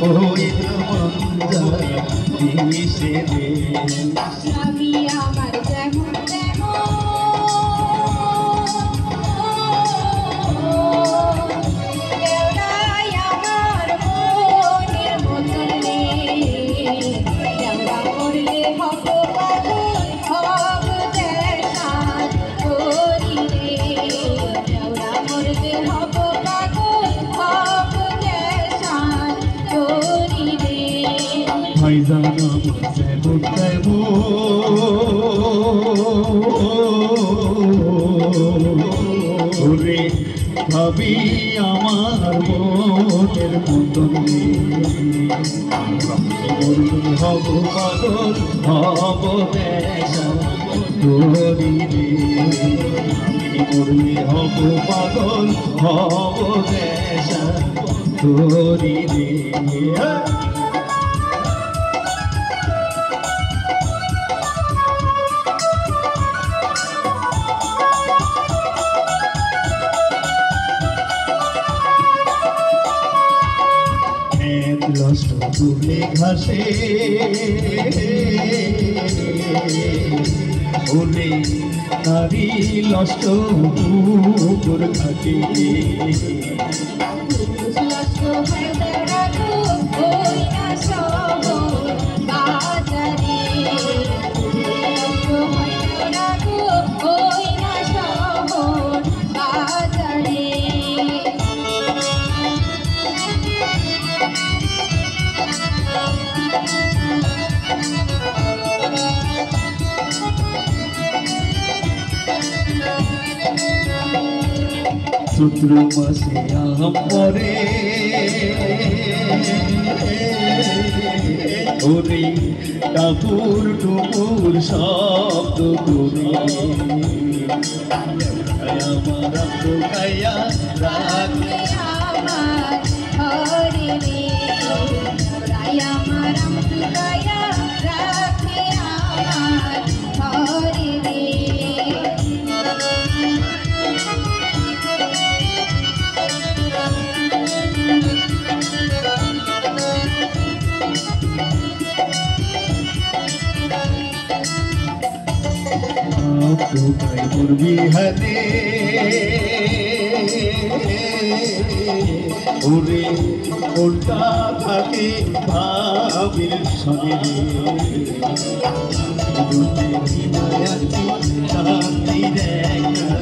ওই মঞ্জা দিশে রে স্বামী আমার যেমন তেমন দেওরাই আমার মনের মতন রে দেওরা করলে হব পাগল হব দেশান করি রে দেওরা করলে হব পাগল হব দেশান করি রে ভাইজান আমার যেমন তেমন ওরে ভাবি আমার মনের মতন হব পাগল হব দেশান করি রে মরলে হব পাগল হব দেশান করি রে লষ্ট তুলে ঘাসে ওরে নারী লষ্ট পুকুর ঘাটে লষ্ট হয়ে বেড়াতো ওই না শহর বাজারে লষ্ট হয়ে বেড়াতো ওই না শহর বাজারে চৈত্র মাসে আম পরে ওরে টাপুর টুপুর শব্দ করে আমার খাইয়া রাখে আমার হরে রে রাই আমার আমতুকায়া রাখে আমার হরে রে তোকাই করবি হাতে ওরে কোনটা থাকে ভাবির সঙ্গে শান্তি দেখা